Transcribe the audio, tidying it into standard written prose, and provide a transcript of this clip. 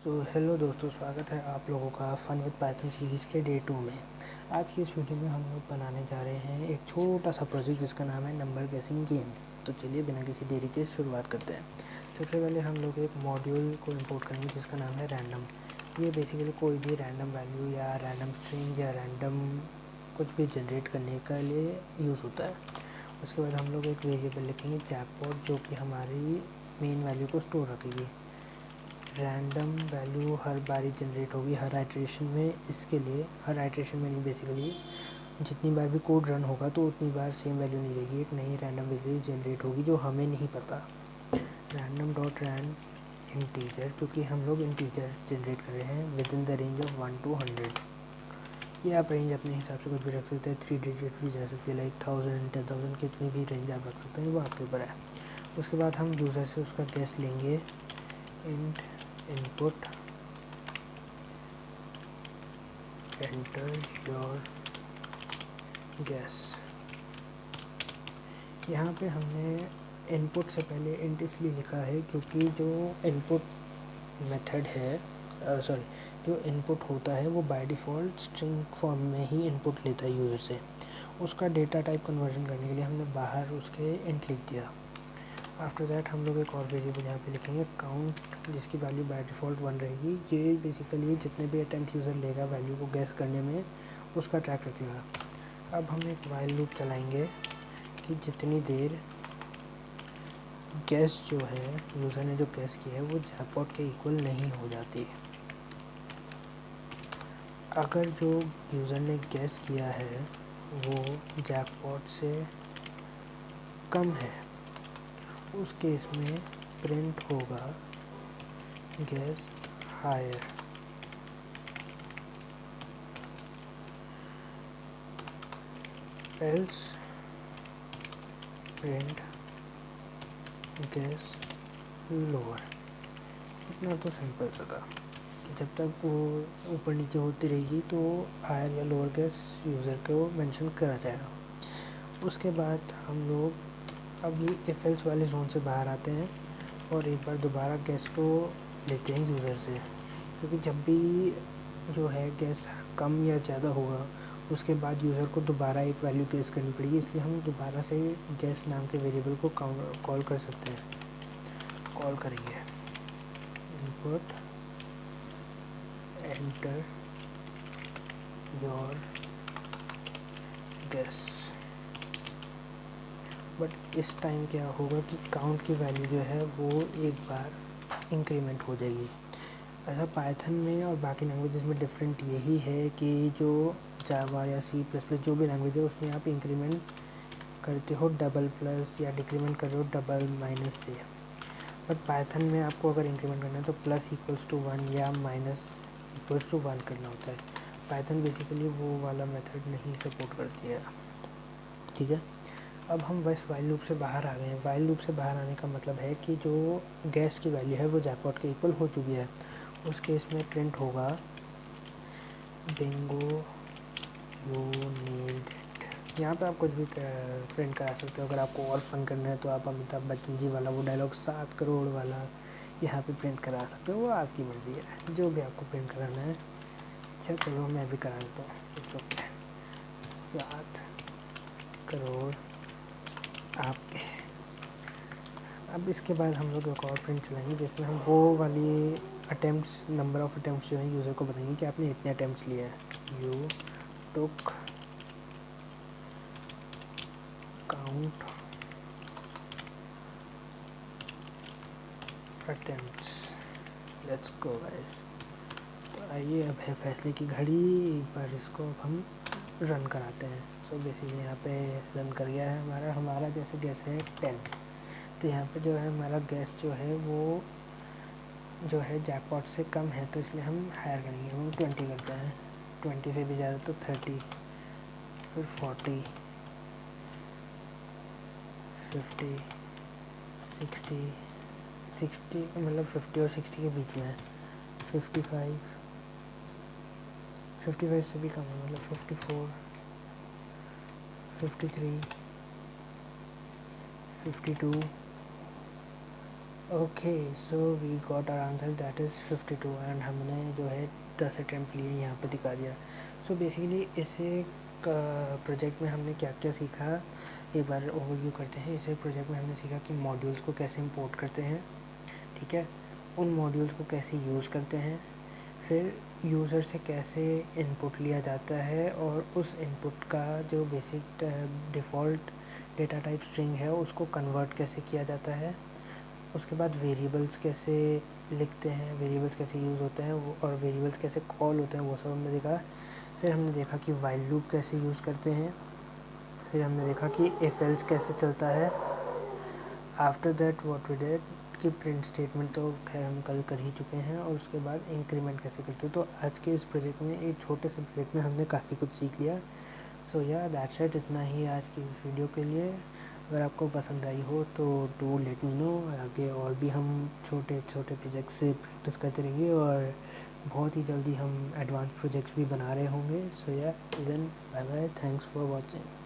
Hello दोस्तों, स्वागत है आप लोगों का फन विद पाइथन सीरीज़ के डे 2 में। आज की इस वीडियो में हम लोग बनाने जा रहे हैं एक छोटा सा प्रोजेक्ट जिसका नाम है नंबर गेसिंग गेम। तो चलिए बिना किसी देरी के शुरुआत करते हैं। सबसे पहले हम लोग एक मॉड्यूल को इंपोर्ट करेंगे जिसका नाम है रैंडम। ये बेसिकली कोई भी रैंडम वैल्यू या रैंडम स्ट्रिंग या रैंडम कुछ भी जनरेट करने के लिए यूज़ होता है। उसके बाद हम लोग एक वेरिएबल लिखेंगे जैकपॉट, जो कि हमारी मेन वैल्यू को स्टोर रखेगी। रैंडम वैल्यू हर बारी जनरेट होगी हर आइट्रेशन में। इसके लिए हर आइट्रेशन में नहीं, बेसिकली जितनी बार भी कोड रन होगा तो उतनी बार सेम वैल्यू नहीं रहेगी, एक नई रैंडम वैल्यू जनरेट होगी जो हमें नहीं पता। रैंडम डॉट रैंड इंटीजर, क्योंकि हम लोग इंटीजर जनरेट कर रहे हैं with in the range of 1 to 100। ये आप रेंज अपने हिसाब से कुछ भी रख सकते हैं, 3 डिजिट भी जा सकते हैं, लाइक 1000 10,000 कितनी भी रेंज आप रख सकते हैं, वो आपके ऊपर है। उसके बाद हम यूज़र से उसका गेस लेंगे। Int input enter your guess। यहाँ पे हमने इनपुट से पहले इंट इसलिए लिखा है क्योंकि जो इनपुट मेथड है, जो इनपुट होता है वो बाय डिफ़ॉल्ट स्ट्रिंग फॉर्म में ही इनपुट लेता है यूज़र से। उसका डेटा टाइप कन्वर्जन करने के लिए हमने बाहर उसके इंट लिख दिया। आफ्टर दैट हम लोग एक और वेरिएबल यहाँ पे लिखेंगे काउंट, जिसकी वैल्यू बाय डिफ़ॉल्ट 1 रहेगी। ये बेसिकली जितने भी अटैम्प्ट यूज़र लेगा वैल्यू को गैस करने में, उसका ट्रैक रखेगा। अब हम एक वाइल लूप चलाएंगे कि जितनी देर गैस जो है यूज़र ने जो गैस किया है वो जैकपॉट के इक्वल नहीं हो जाती। अगर जो यूज़र ने गैस किया है वो जैकपॉट से कम है, उस केस में प्रिंट होगा guess higher. Else print guess lower. इतना तो सिंपल सा था कि जब तक वो ऊपर नीचे होती रहेगी तो हायर या लोअर गैस यूज़र को मेंशन करा जाएगा। उसके बाद हम लोग अब ये इफ एल्स वाले जोन से बाहर आते हैं और एक बार दोबारा गैस को लेते हैं यूज़र से, क्योंकि जब भी जो है गैस कम या ज़्यादा होगा उसके बाद यूज़र को दोबारा एक वैल्यू गैस करनी पड़ेगी, इसलिए हम दोबारा से गैस नाम के वेरिएबल को कॉल कर सकते हैं। कॉल करेंगे input enter your gas. But इस टाइम क्या होगा कि काउंट की वैल्यू जो है वो एक बार इंक्रीमेंट हो जाएगी। ऐसा पाइथन में और बाकी लैंग्वेजेस में डिफरेंट यही है कि जो जावा या C++ जो भी लैंग्वेज है उसमें आप इंक्रीमेंट करते हो डबल प्लस या डिक्रीमेंट कर रहे हो डबल माइनस से। बट पाइथन में आपको अगर इंक्रीमेंट करना है तो प्लस इक्वल्स टू 1 या माइनस इक्वल्स टू 1 करना होता है। पाइथन बेसिकली वो वाला मेथड नहीं सपोर्ट करती है। ठीक है, अब हम वैसे वाइल लूप से बाहर आ गए हैं। वाइल लूप से बाहर आने का मतलब है कि जो गैस की वैल्यू है वो जैकपॉट के इक्वल हो चुकी है। उस केस में प्रिंट होगा बिंगो यू नेल्ड इट। यहाँ पे आप कुछ भी प्रिंट करा सकते हो। अगर आपको और फन करना है तो आप अमिताभ बच्चन जी वाला वो डायलॉग 7 करोड़ वाला यहाँ पे प्रिंट करा सकते हो, वो आपकी मर्ज़ी है, जो भी आपको प्रिंट कराना है। अच्छा चलो मैं भी करा देता हूँ, इट्स ओके। 7 करोड़ आपके। अब इसके बाद हम लोग एक और प्रिंट चलाएंगे जिसमें हम वो वाली अटैम्प्ट्स, नंबर ऑफ़ अटैम्प्ट्स जो है यूज़र को बताएंगे कि आपने इतने अटैम्प्ट्स लिए हैं। You took count attempts. Let's go guys. तो आइए, अब है फैसले की घड़ी। एक बार इसको अब हम रन कराते हैं। सो बेसिकली यहाँ पे रन कर गया है हमारा जैसे गैस है 10। तो यहाँ पे जो है हमारा गैस जो है वो जो है जैकपॉट से कम है, तो इसलिए हम हायर करेंगे। हम 20 करते हैं, 20 से भी ज़्यादा तो 30, फिर 40, 50, 60 मतलब 50 और 60 के बीच में है। 55 से भी कम है, मतलब 54, 53, 52 okay, so we got our answer that is 52 and हमने जो है 10 अटैम्प्ट लिए यहाँ पे दिखा दिया। सो बेसिकली इसे प्रोजेक्ट में हमने क्या क्या सीखा एक बार ओवरव्यू करते हैं। इसे प्रोजेक्ट में हमने सीखा कि मॉड्यूल्स को कैसे इंपोर्ट करते हैं, ठीक है, उन मॉड्यूल्स को कैसे यूज़ करते हैं, फिर यूज़र से कैसे इनपुट लिया जाता है और उस इनपुट का जो basic default data type string है उसको कन्वर्ट कैसे किया जाता है। उसके बाद वेरिएबल्स कैसे लिखते हैं, वेरिएबल्स कैसे यूज़ होते हैं वो, और वेरिएबल्स कैसे कॉल होते हैं वो सब हमने देखा। फिर हमने देखा कि वाइल लूप कैसे यूज़ करते हैं। फिर हमने देखा कि इफ एल्स कैसे चलता है। After that what we did कि प्रिंट स्टेटमेंट तो खैर हम कल कर ही चुके हैं, और उसके बाद इंक्रीमेंट कैसे करते हैं। तो आज के इस प्रोजेक्ट में, एक छोटे से प्रोजेक्ट में हमने काफ़ी कुछ सीख लिया। सो या दैट्स इट, इतना ही आज की वीडियो के लिए। अगर आपको पसंद आई हो तो डू लेट मी नो। आगे और भी हम छोटे छोटे प्रोजेक्ट्स से प्रैक्टिस करते रहेंगे और बहुत ही जल्दी हम एडवांस प्रोजेक्ट्स भी बना रहे होंगे। सो या then bye bye, thanks for watching.